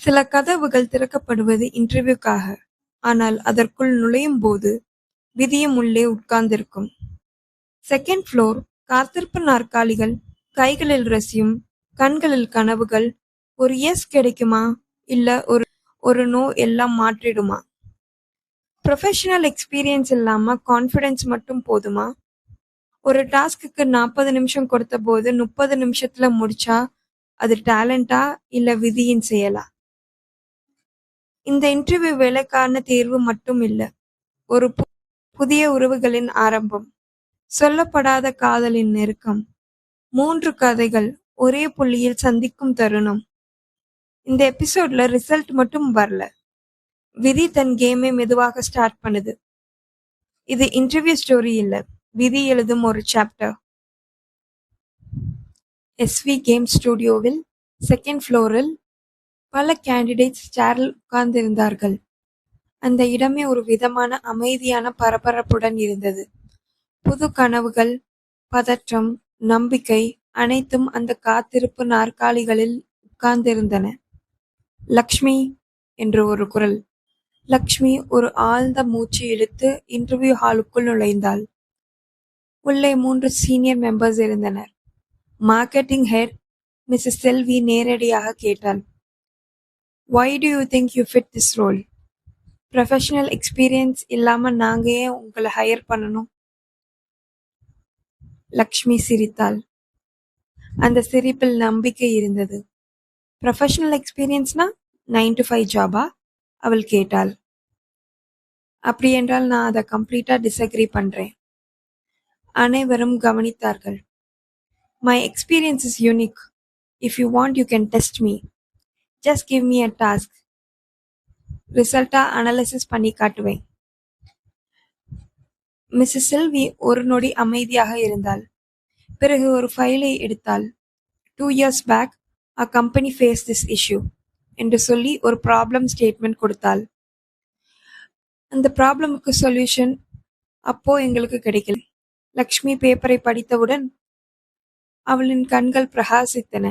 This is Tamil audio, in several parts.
சில கதவுகள் திறக்கப்படுவது இன்டர்வியூக்காக. ஆனால் அதற்குள் நுழையும் போது விதியும் உள்ளே உட்கார்ந்திருக்கும். செகண்ட் ஃப்ளோர், காத்திருப்பு நாற்காலிகள், கைகளில் ரெஸ்யூம், கண்களில் கனவுகள். ஒரு எஸ் கிடைக்குமா, இல்ல ஒரு நோ எல்லாம் மாற்றிடுமா? ப்ரொஃபஷனல் எக்ஸ்பீரியன்ஸ் இல்லாம கான்ஃபிடன்ஸ் மட்டும் போதுமா? ஒரு டாஸ்க்குக்கு 40 நிமிஷம் கொடுத்த போது 30 நிமிஷத்துல முடிச்சா அது டேலண்டா, இல்ல விதியின் செயலா? இந்த இன்டர்வியூ வேலைக்கான தேர்வு மட்டும் இல்ல, ஒரு புதிய உறவுகளின் ஆரம்பம், சொல்லப்படாத காதலின் நெருக்கம், 3 கதைகள் ஒரே புள்ளியில் சந்திக்கும் தருணம். இந்த எபிசோட்ல ரிசல்ட் மட்டும் வரல, விதி தன் கேமை மெதுவாக ஸ்டார்ட் பண்ணுது. இது இன்டர்வியூ ஸ்டோரி இல்ல, விதி எழுதும் ஒரு சாப்டர். எஸ்வி கேம் ஸ்டுடியோவில் செகண்ட் ஃப்ளோரில் பல கேண்டிடேட்ஸ் சேரில் உட்கார்ந்திருந்தார்கள். அந்த இடமே ஒரு விதமான அமைதியான பரபரப்புடன் இருந்தது. புது கனவுகள், பதற்றம், நம்பிக்கை அனைத்தும் அந்த காத்திருப்பு நாற்காலிகளில் உட்கார்ந்திருந்தன. லக்ஷ்மி என்று ஒரு குரல். லக்ஷ்மி ஒரு ஆழ்ந்த மூச்சு இழுத்து இன்டர்வியூ ஹாலுக்குள் நுழைந்தாள். உள்ளே 3 சீனியர் மெம்பர்ஸ் இருந்தனர். மார்க்கெட்டிங் ஹெட் மிஸ்ஸஸ் செல்வி நேரடியாக கேட்டாள், "Why do you think you fit this role? Professional experience இல்லாம நாங்க ஏன் உங்களை ஹையர் பண்ணணும்?" லக்ஷ்மி சிரித்தாள். அந்த சிரிப்பில் நம்பிக்கை இருந்தது. ப்ரொஃபஷனல் எக்ஸ்பீரியன்ஸ்னா 9 to 5 ஜாபா? அவள் கேட்டாள். அப்படியென்றால் நான் அதை கம்ப்ளீட்டா டிஸ்அக்ரி பண்றேன். அனைவரும் கவனித்தார்கள். My experience is unique. If you want, you can test me. Just give me a task. ரிசல்ட்டா அனலைசிஸ் பண்ணி காட்டுவேன். மிஸ்ஸஸ் செல்வி ஒரு நொடி அமைதியாக இருந்தாள். பிறகு ஒரு ஃபைலை எடுத்தாள். 2 years back, our company faced this issue என்று சொல்லி ஒரு ப்ராப்ளம் ஸ்டேட்மெண்ட் கொடுத்தாள். அந்த ப்ராப்ளமுக்கு சொல்யூஷன் அப்போ எங்களுக்கு கிடைக்கல. லக்ஷ்மி பேப்பரை படித்தவுடன் அவளின் கண்கள் பிரகாசித்தன.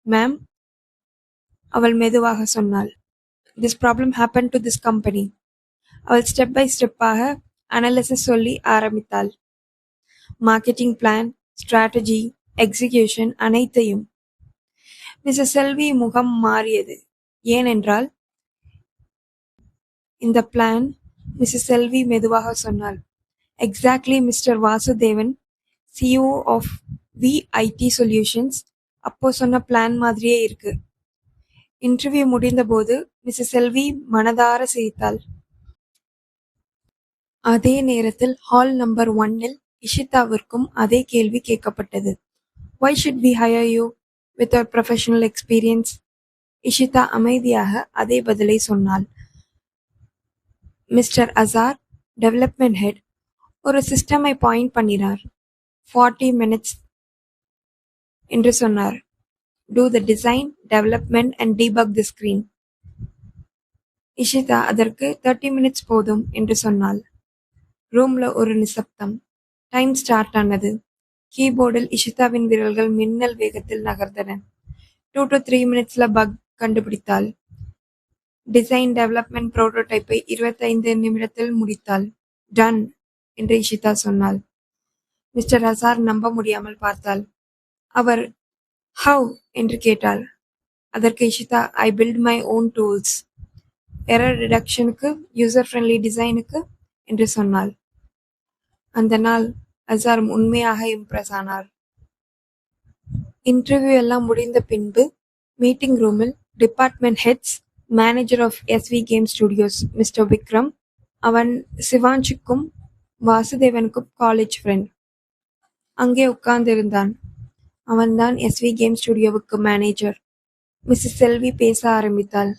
மேம், அவள் மெதுவாக சொன்னாள், "this problem happen to this company." அவள் ஸ்டெப் பை ஸ்டெப்பாக அனாலிசிஸ் சொல்லி ஆரம்பித்தாள். மார்க்கெட்டிங் பிளான், ஸ்ட்ராட்டஜி, எக்ஸிகியூஷன் அனைத்தையும். மிஸ்ஸஸ் செல்வி முகம் மாறியது. ஏனென்றால் இந்த பிளான், மிஸ்ஸஸ் செல்வி மெதுவாக சொன்னாள், exactly Mr Vasudevan, CEO of VIT solutions அப்போ சொன்ன பிளான் மாதிரியே இருக்கு. இன்டர்வியூ முடிந்தபோது மிஸ்ஸஸ் செல்வி மனதார சிரித்தாள். அதே நேரத்தில் ஹால் நம்பர் 1-இல் இஷிதாவிற்கும் அதே கேள்வி கேட்கப்பட்டது. Why should we hire you without professional experience? Ishita அமைதியாக அதே பதிலை சொன்னாள். மிஸ்டர் அசார், டெவலப்மெண்ட் ஹெட், ஒரு சிஸ்டமை பாயிண்ட் பண்ணினார். 40 minutes என்று சொன்னார். Do the design, development and debug the screen. Ishita அதற்கு 30 minutes போதும் என்று சொன்னாள். ரூம்ல ஒரு நிசப்தம். டைம் ஸ்டார்ட் ஆனது. கீபோர்டில் இஷிதாவின் விரல்கள் மின்னல் வேகத்தில் நகர்ந்தன. 2 to 3 minutesல பக் கண்டுபிடித்தாள். டிசைன், டெவலப்மெண்ட், புரோட்டோடைப்பை 25 நிமிடத்தில் முடித்தாள். டன் என்று இஷிதா சொன்னாள். மிஸ்டர் அசார் நம்ப முடியாமல் பார்த்தாள். அவர் ஹவ் என்று கேட்டாள். அதற்கு Ishita, I built my own tools. Error ரிடக்ஷனுக்கு, யூசர் ஃப்ரெண்ட்லி டிசைனுக்கு என்று சொன்னாள். அந்த நாள் அசார் உண்மையாக இம்ப்ரெஸ் ஆனார். இன்டர்வியூ எல்லாம் முடிந்த பின்பு மீட்டிங் ரூமில் department heads, manager of SV game studios Mr Vikram, அவன் சிவாஞ்சிக்கும் வாசுதேவனுக்கும் காலேஜ் ஃப்ரெண்ட், அங்கே உட்கார்ந்திருந்தான். அவன்தான் எஸ்வி கேம் ஸ்டுடியோவுக்கு மேனேஜர். மிஸ்ஸஸ் செல்வி பேச ஆரம்பித்தாள்.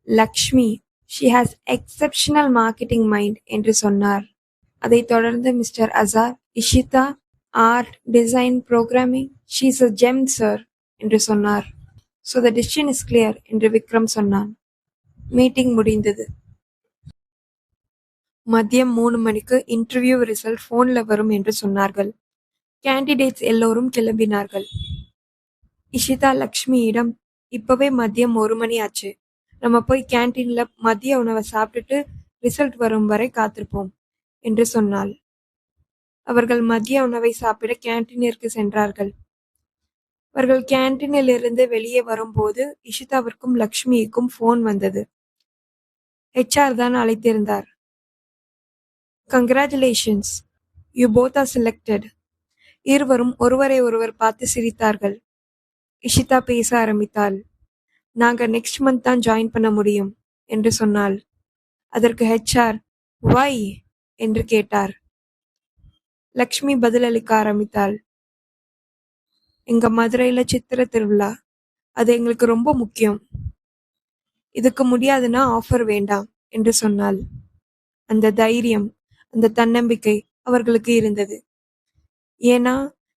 Lakshmi, she has exceptional marketing mind என்று சொன்னார். அதைத் தொடர்ந்து Mr Azhar, Ishita, art, design, programming, she is a gem sir என்று சொன்னார். So the decision is clear என்று விக்ரம் சொன்னான். மீட்டிங் முடிந்தது. மதியம் 3 மணிக்கு இன்டர்வியூ ரிசல்ட் போன்ல வரும் என்று சொன்னார்கள். கேண்டிடேட்ஸ் எல்லோரும் கிளம்பினார்கள். இஷிதா லக்ஷ்மியிடம், இப்பவே மதியம் 1 மணி ஆச்சு. நம்ம போய் கேன்டீன்ல மதிய உணவை சாப்பிட்டுட்டு ரிசல்ட் வரும் வரை காத்திருப்போம் என்று சொன்னாள். அவர்கள் மதிய உணவை சாப்பிட கேன்டீனிற்கு சென்றார்கள். அவர்கள் கேன்டீனிலிருந்து வெளியே வரும்போது இஷிதாவிற்கும் லக்ஷ்மிக்கும் போன் வந்தது. HR தான் அழைத்திருந்தார். Congratulations, you both are selected. இருவரும் ஒருவரை ஒருவர் பார்த்து சிரித்தார்கள். இஷிதா பேச ஆரம்பித்தாள். நாங்க நெக்ஸ்ட் மந்த் தான் ஜாயின் பண்ண முடியும் என்று சொன்னாள். அதற்கு HR வை என்று கேட்டார். லக்ஷ்மி பதிலளிக்க ஆரம்பித்தாள். எங்க மதுரையில சித்திரை திருவிழா, அது எங்களுக்கு ரொம்ப முக்கியம். இதுக்கு முடியாதுன்னா ஆஃபர் வேண்டாம் என்று சொன்னாள். அந்த தைரியம், அந்த தன்னம்பிக்கை அவர்களுக்கு இருந்தது. ஏன்னா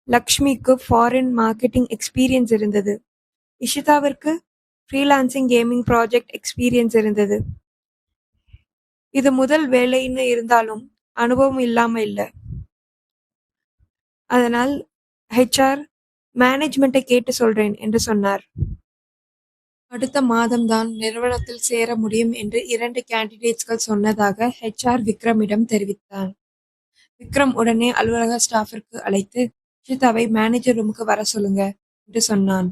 லக்ஷ்மிக்கு ஃபாரின் மார்க்கெட்டிங் எக்ஸ்பீரியன்ஸ் இருந்தது. இஷிதாவிற்கு ஃப்ரீலான்சிங் கேமிங் ப்ராஜெக்ட் எக்ஸ்பீரியன்ஸ் இருந்தது. இது முதல் வேலைன்னு இருந்தாலும் அனுபவம் இல்லாம இல்லை. அதனால் HR மேனேஜ்மெண்ட்டை கேட்டு சொல்றேன் என்று சொன்னார். அடுத்த மாதம்தான் நிறுவனத்தில் சேர முடியும் என்று 2 கேண்டிடேட்ஸ்கள் சொன்னதாக HR விக்ரமிடம் தெரிவித்தான். விக்ரம் உடனே அலுவலக ஸ்டாஃபிற்கு அழைத்து இஷிதாவை மேனேஜர் ரூமுக்கு வர சொல்லுங்க என்று சொன்னான்.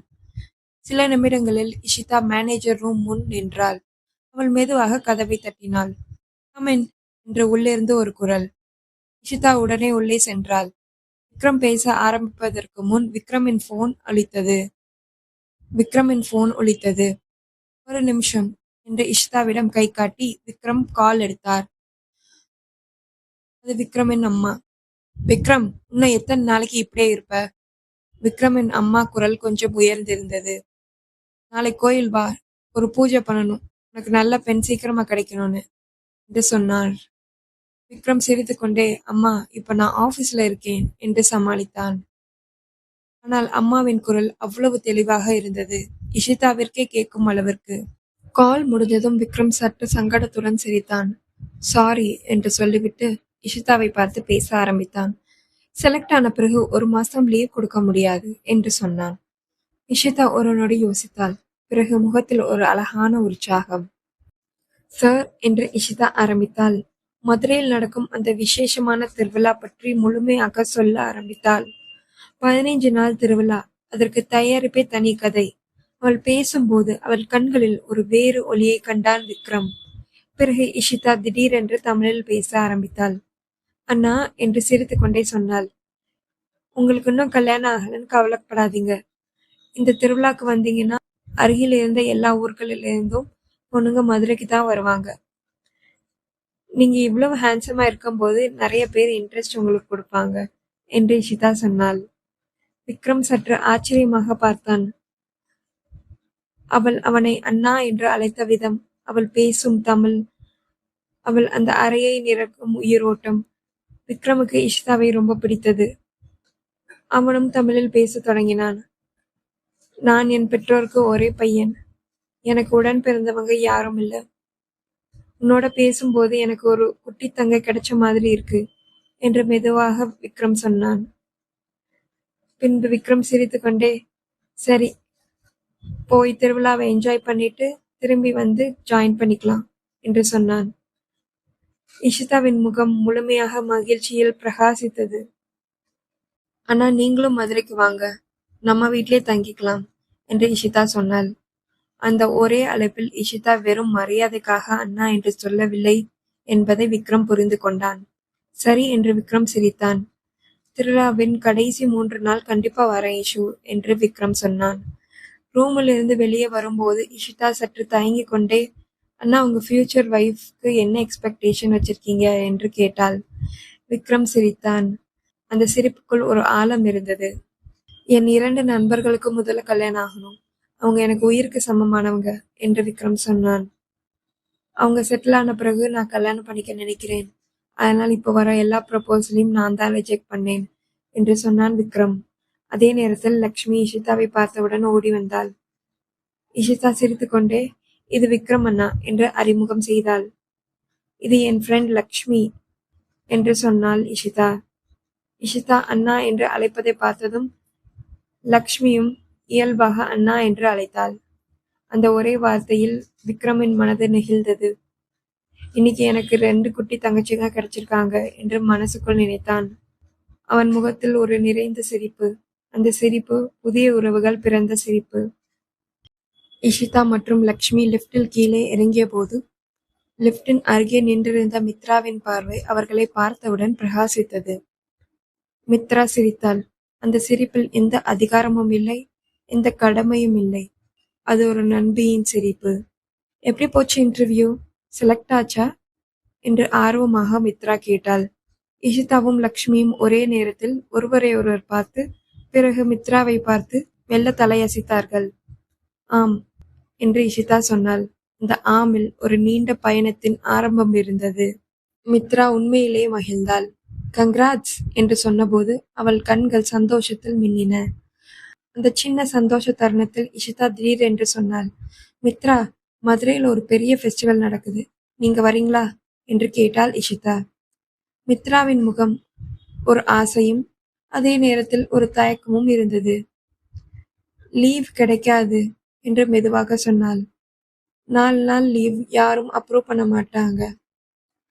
சில நிமிடங்களில் இஷிதா மேனேஜர் ரூம் முன் நின்றாள். அவள் மெதுவாக கதவை தட்டினாள். கமின் என்று உள்ளிருந்து ஒரு குரல். இஷிதா உடனே உள்ளே சென்றாள். விக்ரம் பேச ஆரம்பிப்பதற்கு முன் விக்ரமின் போன் ஒலித்தது. ஒரு நிமிஷம் என்று இஷிதாவிடம் கை காட்டி விக்ரம் கால் எடுத்தார். அது விக்ரமின் அம்மா. விக்ரம், இன்னும் எத்தனை நாளைக்கு இப்படியே இருப்ப? விக்ரமின் அம்மா குரல் கொஞ்சம் உயர்ந்திருந்தது. நாளை கோயில் வா, ஒரு பூஜை பண்ணணும், உனக்கு நல்ல பெண் சீக்கிரமா கிடைக்கணும்னு என்று சொன்னார். விக்ரம் சிரித்து கொண்டே, அம்மா இப்ப நான் ஆபீஸ்ல இருக்கேன் என்று சமாளித்தான். ஆனால் அம்மாவின் குரல் அவ்வளவு தெளிவாக இருந்தது, இஷிதாவிற்கே கேட்கும் அளவிற்கு. கால் முடிந்ததும் விக்ரம் சற்று சங்கடத்துடன் சிரித்தான். சாரி என்று சொல்லிவிட்டு இஷிதாவை பார்த்து பேச ஆரம்பித்தான். செலக்ட் ஆன பிறகு 1 மாசம் லீவ் கொடுக்க முடியாது என்று சொன்னான். இஷிதா ஒரு நொடி யோசித்தாள். பிறகு முகத்தில் ஒரு அழகான உற்சாகம். சார் என்று இஷிதா ஆரம்பித்தாள். மதுரையில் நடக்கும் அந்த விசேஷமான திருவிழா பற்றி முழுமையாக சொல்ல ஆரம்பித்தாள். 15 நாள் திருவிழா, அதற்கு தயாரிப்பே தனி கதை. அவள் பேசும்போது அவள் கண்களில் ஒரு வேறு ஒளியை கண்டான் விக்ரம். பிறகு இஷிதா திடீரென்று தமிழில் பேச ஆரம்பித்தாள். அண்ணா என்று சிரித்து கொண்டே சொன்னாள். உங்களுக்கு இன்னும் கல்யாணம் ஆகலன்னு கவலைப்படாதீங்க. இந்த திருவிழாக்கு வந்தீங்கன்னா அருகில் இருந்த எல்லா ஊர்களிலிருந்தும் பொண்ணுங்க மதுரைக்கு தான் வருவாங்க. நீங்க இவ்வளவு ஹேண்ட்ஸமா இருக்கும்போது நிறைய பேர் இன்ட்ரெஸ்ட் உங்களுக்கு கொடுப்பாங்க என்று இஷிதா சொன்னாள். விக்ரம் சற்று ஆச்சரியமாக பார்த்தான். அவள் அவனை அண்ணா என்று அழைத்த விதம், அவள் பேசும் தமிழ், அவள் அந்த அறையை நிரப்பும் உயிரோட்டம். விக்ரமுக்கு இஷிதாவை ரொம்ப பிடித்தது. அவனும் தமிழில் பேசத் தொடங்கினான். நான் என் பெற்றோருக்கு ஒரே பையன். எனக்கு உடன் பிறந்தவங்க யாரும் இல்லை. உன்னோட பேசும்போது எனக்கு ஒரு குட்டி தங்கை கிடைச்ச மாதிரி இருக்கு என்று மெதுவாக விக்ரம் சொன்னான். பின்பு விக்ரம் சிரித்து கொண்டே, சரி, போய் திருவிழாவை என்ஜாய் பண்ணிட்டு திரும்பி வந்து ஜாயின் பண்ணிக்கலாம் என்று சொன்னான். இஷிதாவின் முகம் முழுமையாக மகிழ்ச்சியில் பிரகாசித்தது. ஆனா நீங்களும் மதுரைக்கு வாங்க, நம்ம வீட்டிலே தங்கிக்கலாம் என்று இஷிதா சொன்னாள். அந்த ஒரே அழைப்பில் இஷிதா வெறும் மரியாதைக்காக அண்ணா என்று சொல்லவில்லை என்பதை விக்ரம் புரிந்து கொண்டான். சரி என்று விக்ரம் சிரித்தான். திருவிழாவின் கடைசி 3 நாள் கண்டிப்பா வரேன் இஷு என்று விக்ரம் சொன்னான். ரூமில் இருந்து வெளியே வரும்போது இஷிதா சற்று தயங்கி கொண்டே, அண்ணா உங்க ஃபியூச்சர் வைஃப்க்கு என்ன எக்ஸ்பெக்டேஷன் வச்சிருக்கீங்க என்று கேட்டாள். விக்ரம் சிரித்தான். அந்த சிரிப்புக்குள் ஒரு ஆழம் இருந்தது. என் 2 நண்பர்களுக்கு முதல்ல கல்யாணம் ஆகணும். அவங்க எனக்கு உயிருக்கு சமமானவங்க என்று விக்ரம் சொன்னான். அவங்க செட்டில் ஆன பிறகு நான் கல்யாணம் பண்ணிக்க நினைக்கிறேன். அதனால் இப்போ வர எல்லா ப்ரப்போசலையும் நான் தான் ரிஜெக்ட் பண்ணேன் என்று சொன்னான் விக்ரம். அதே நேரத்தில் லக்ஷ்மி இஷிதாவை பார்த்தவுடன் ஓடி வந்தாள். இஷிதா சிரித்து கொண்டே, இது விக்ரம் அண்ணா என்று அறிமுகம் செய்தாள். இது என் ஃப்ரெண்ட் லக்ஷ்மி என்று சொன்னாள் இஷிதா. இஷிதா அண்ணா என்று அழைப்பதை பார்த்ததும் லக்ஷ்மியும் இயல்பாக அண்ணா என்று அழைத்தாள். அந்த ஒரே வார்த்தையில் விக்ரமின் மனது நெகிழ்ந்தது. இன்னைக்கு எனக்கு 2 குட்டி தங்கச்சிங்க கிடைச்சிருக்காங்க என்று மனசுக்குள் நினைத்தான். அவன் முகத்தில் ஒரு நிறைந்த சிரிப்பு. அந்த சிரிப்பு புதிய உறவுகள் பிறந்த சிரிப்பு. இஷிதா மற்றும் லக்ஷ்மி லிப்டில் கீழே இறங்கிய போது லிப்டின் அருகே நின்றிருந்த மித்ராவின் பார்வை அவர்களை பார்த்தவுடன் பிரகாசித்தது. மித்ரா சிரித்தாள். அந்த சிரிப்பில் எந்த அதிகாரமும் இல்லை, எந்த கடமையும் இல்லை. அது ஒரு நண்பியின் சிரிப்பு. எப்படி போச்சு இன்டர்வியூ? செலக்ட் ஆச்சா என்று ஆர்வமாக மித்ரா கேட்டாள். இஷிதாவும் லக்ஷ்மியும் ஒரே நேரத்தில் ஒருவரை ஒருவர் பார்த்து பிறகு மித்ராவை பார்த்து மெல்ல தலையசைத்தார்கள். ஆம் என்று இஷிதா சொன்னாள். அந்த ஆமில் ஒரு நீண்ட பயணத்தின் ஆரம்பம் இருந்தது. மித்ரா உண்மையிலே மகிழ்ந்தாள். கங்க்ராட்ஸ் என்று சொன்னபோது அவள் கண்கள் சந்தோஷத்தில் மின்னின. அந்த சின்ன சந்தோஷ தருணத்தில் இஷிதா திடீரென்று சொன்னாள், மித்ரா, மதுரையில் ஒரு பெரிய ஃபெஸ்டிவல் நடக்குது, நீங்க வரீங்களா என்று கேட்டாள் இஷிதா. மித்ராவின் முகம் ஒரு ஆசையும் அதே நேரத்தில் ஒரு தயக்கமும் இருந்தது. லீவ் கிடைக்காது என்று மெதுவாக சொன்னாள். 4 நாள் லீவ் யாரும் அப்ரூவ் பண்ண மாட்டாங்க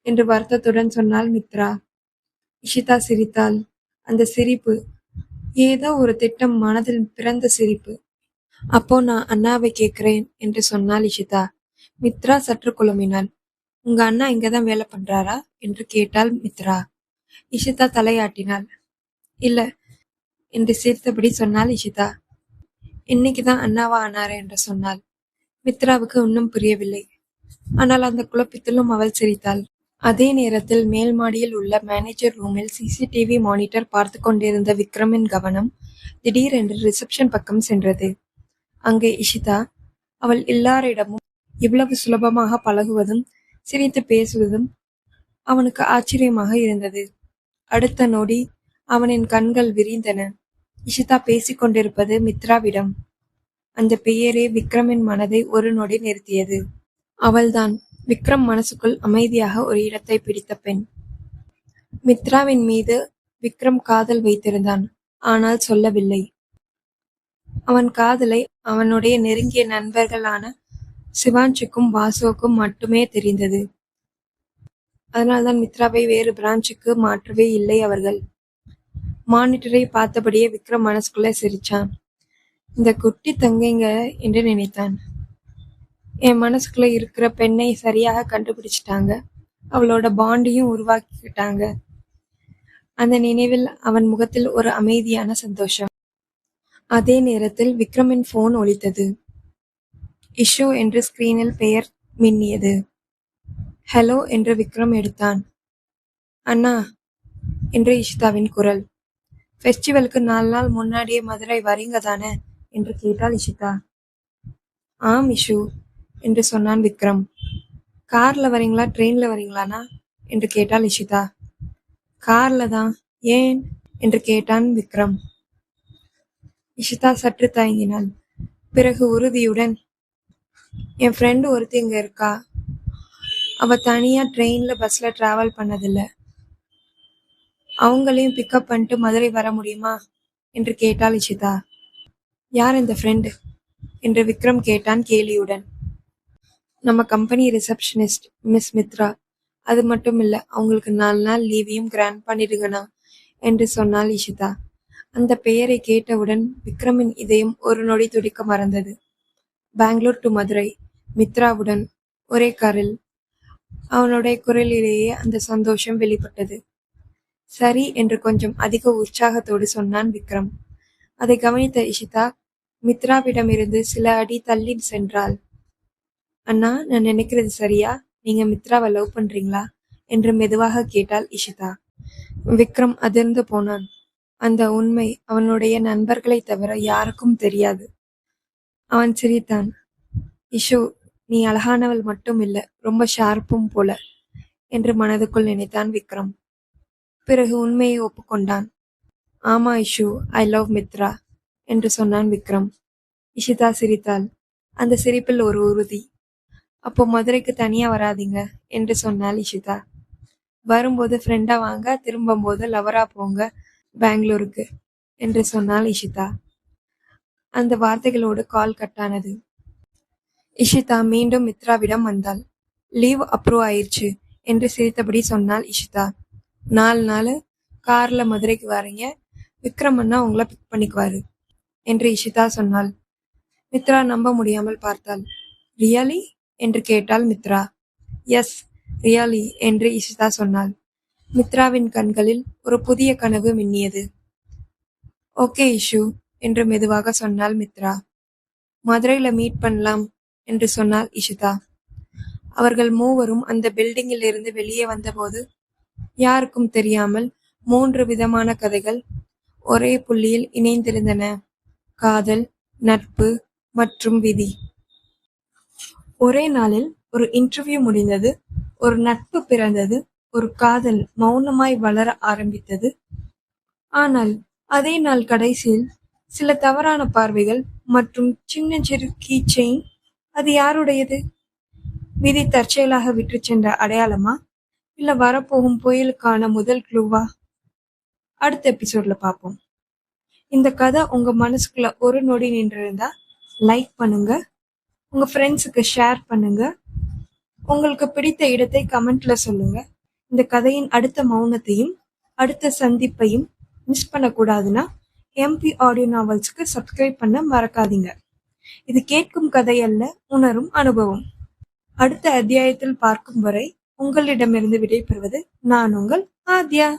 என்று வருத்தத்துடன் சொன்னாள் மித்ரா. இஷிதா சிரித்தாள். அந்த சிரிப்பு ஏதோ ஒரு திட்டம் மனதில் பிறந்த சிரிப்பு. அப்போ நான் அண்ணாவை கேட்கிறேன் என்று சொன்னாள் இஷிதா. மித்ரா சற்று குழம்பினாள். உங்க அண்ணா இங்கதான் வேலை பண்றாரா என்று கேட்டாள் மித்ரா. இஷிதா தலையாட்டினாள். இல்ல என்று சிரித்தபடி சொன்னாள் இஷிதா. இன்னைக்குதான் அண்ணாவா ஆனாரு என்று சொன்னாள். மித்ராவுக்கு இன்னும் புரியவில்லை. ஆனால் அந்த குழப்பத்திலும் அவள் சிரித்தாள். அதே நேரத்தில் மேல் மாடியில் உள்ள மேனேஜர் ரூமில் சிசிடிவி மானிட்டர் பார்த்து கொண்டிருந்த விக்ரமின் கவனம் திடீரென்று ரிசப்ஷன் பக்கம் சென்றது. அங்கே இஷிதா அவள் எல்லாரிடமும் இவ்வளவு சுலபமாக பழகுவதும் சிரித்து பேசுவதும் அவனுக்கு ஆச்சரியமாக இருந்தது. அடுத்த நொடி அவனின் கண்கள் விரிந்தன. இஷிதா பேசிக் கொண்டிருப்பது மித்ராவிடம். அந்த பெயரே விக்ரமின் மனதை ஒரு நொடி நிறுத்தியது. அவள்தான் விக்ரம் மனசுக்குள் அமைதியாக ஒரு இடத்தை பிடித்த பெண். மித்ராவின் மீது விக்ரம் காதல் வைத்திருந்தான். ஆனால் சொல்லவில்லை. அவன் காதலை அவனுடைய நெருங்கிய நண்பர்களான சிவாஞ்சிக்கும் வாசுவுக்கும் மட்டுமே தெரிந்தது. அதனால்தான் மித்ராவை வேறு பிரான்ச்சுக்கு மாற்றவே இல்லை அவர்கள். மானிட்டரை பார்த்தபடியே விக்ரம் மனசுக்குள்ள சிரிச்சான். இந்த குட்டி தங்கைங்க என்று நினைத்தான். என் மனசுக்குள்ள இருக்கிற பெண்ணை சரியாக கண்டுபிடிச்சிட்டாங்க, அவளோட பாண்டியும் உருவாக்கிக்கிட்டாங்க. அந்த நினைவில் அவன் முகத்தில் ஒரு அமைதியான சந்தோஷம். அதே நேரத்தில் விக்ரமின் போன் ஒலித்தது. இஷு என்று ஸ்கிரீனில் பெயர் மின்னியது. ஹலோ என்று விக்ரம் எடுத்தான். அண்ணா என்று இஷிதாவின் குரல். ஃபெஸ்டிவலுக்கு 4 நாள் முன்னாடியே மதுரை வரீங்க தானே என்று கேட்டாள் இஷிதா. ஆம் இஷு என்று சொன்னான் விக்ரம். கார்ல வரீங்களா ட்ரெயின்ல வரீங்களானா என்று கேட்டாள் இஷிதா. கார்ல தான். ஏன் என்று கேட்டான் விக்ரம். இஷிதா சற்று தயங்கினாள். பிறகு உறுதியுடன், என் ஃப்ரெண்டு ஒருத்தி இங்க இருக்கா. அவ தனியா ட்ரெயின்ல பஸ்ல டிராவல் பண்ணதில்ல. அவங்களையும் பிக்கப் பண்ணிட்டு மதுரை வர முடியுமா என்று கேட்டாள் இஷிதா. யார் இந்த ஃப்ரெண்டு என்று விக்ரம் கேட்டான் கேலியுடன். நம்ம கம்பெனி ரிசப்ஷனிஸ்ட் மிஸ் மித்ரா. அது மட்டும் இல்ல, அவங்களுக்கு 4 நாள் லீவையும் கிராண்ட் பண்ணிடுங்கண்ணா என்று சொன்னாள் இஷிதா. அந்த பெயரை கேட்டவுடன் விக்ரமின் இதயம் ஒரு நொடி துடிக்க மறந்தது. பெங்களூர் டு மதுரை மித்ராவுடன் ஒரே காரில். அவனுடைய குரலிலேயே அந்த சந்தோஷம் வெளிப்பட்டது. சரி என்று கொஞ்சம் அதிக உற்சாகத்தோடு சொன்னான் விக்ரம். அதை கவனித்த இஷிதா மித்ராவிடமிருந்து சில அடி தள்ளி சென்றாள். அண்ணா, நான் நினைக்கிறது சரியா? நீங்க மித்ராவை லவ் பண்றீங்களா என்று மெதுவாக கேட்டாள் இஷிதா. விக்ரம் அதிர்ந்து போனான். அந்த உண்மை அவனுடைய நண்பர்களை தவிர யாருக்கும் தெரியாது. அவன் சிரித்தான். இஷு, நீ அழகானவள் மட்டும் இல்ல, ரொம்ப ஷார்ப்பும் போல என்று மனதுக்குள் நினைத்தான் விக்ரம். பிறகு உண்மையை ஒப்புக்கொண்டான். ஆமா இஷு, ஐ லவ் மித்ரா என்று சொன்னான் விக்ரம். இஷிதா சிரித்தாள். அந்த சிரிப்பில் ஒரு உறுதி. அப்போ மதுரைக்கு தனியா வராதீங்க என்று சொன்னாள் இஷிதா. வரும்போது ஃப்ரெண்டா வாங்க, திரும்பும்போது லவரா போங்க பெங்களூருக்கு என்று சொன்னாள் இஷிதா. அந்த வார்த்தைகளோடு கால் கட்டானது. இஷிதா மீண்டும் மித்ராவிடம் வந்தாள். லீவ் அப்ரூவ் ஆயிருச்சு என்று சிரித்தபடி சொன்னாள் இஷிதா. 4 நாள் கார்ல மதுரைக்கு வரீங்க, விக்ரம் அண்ணா உங்களை பிக் பண்ணிக்குவாரு என்று இஷிதா சொன்னாள். மித்ரா நம்ப முடியாமல் பார்த்தாள். ரியலி என்று கேட்டாள் மித்ரா. எஸ் ரியலி என்று இஷிதா சொன்னாள். மித்ராவின் கண்களில் ஒரு புதிய கனவு மின்னியது. ஓகே இஷு என்று மெதுவாக சொன்னாள் மித்ரா. மதுரையில மீட் பண்ணலாம் என்று சொன்னாள் இஷிதா. அவர்கள் மூவரும் அந்த பில்டிங்கில் இருந்து வெளியே வந்தபோது யாருக்கும் தெரியாமல் 3 விதமான கதைகள் ஒரே புள்ளியில் இணைந்திருந்தன. காதல், நட்பு மற்றும் விதி. ஒரே நாளில் ஒரு இன்டர்வியூ முடிந்தது, ஒரு நட்பு பிறந்தது, ஒரு காதல் மௌனமாய் வளர ஆரம்பித்தது. ஆனால் அதே நாள் கடைசியில் சில தவறான பார்வைகள் மற்றும் சின்ன சிறு கீ செயின். அது யாருடையது? விதி தற்செயலாக விட்டு சென்ற அடையாளமா, இல்ல வரப்போகும் புயலுக்கான முதல் க்ளூவா? அடுத்த எபிசோட்ல பார்ப்போம். இந்த கதை உங்க மனசுக்குள்ள ஒரு நொடி நின்றிருந்தா லைக் பண்ணுங்க, உங்க ஃப்ரெண்ட்ஸுக்கு ஷேர் பண்ணுங்க, உங்களுக்கு பிடித்த இடத்தை கமெண்ட்ல சொல்லுங்க. இந்த கதையின் அடுத்த மௌனத்தையும் அடுத்த சந்திப்பையும் மிஸ் பண்ணக்கூடாதுன்னா எம்பி ஆடியோ நாவல்ஸ்க்கு சப்ஸ்கிரைப் பண்ண மறக்காதீங்க. இது கேட்கும் கதை அல்ல, உணரும் அனுபவம். அடுத்த அத்தியாயத்தில் பார்க்கும் வரை உங்களிடமிருந்து விடைபெறுவது நான் உங்கள் ஆத்யா.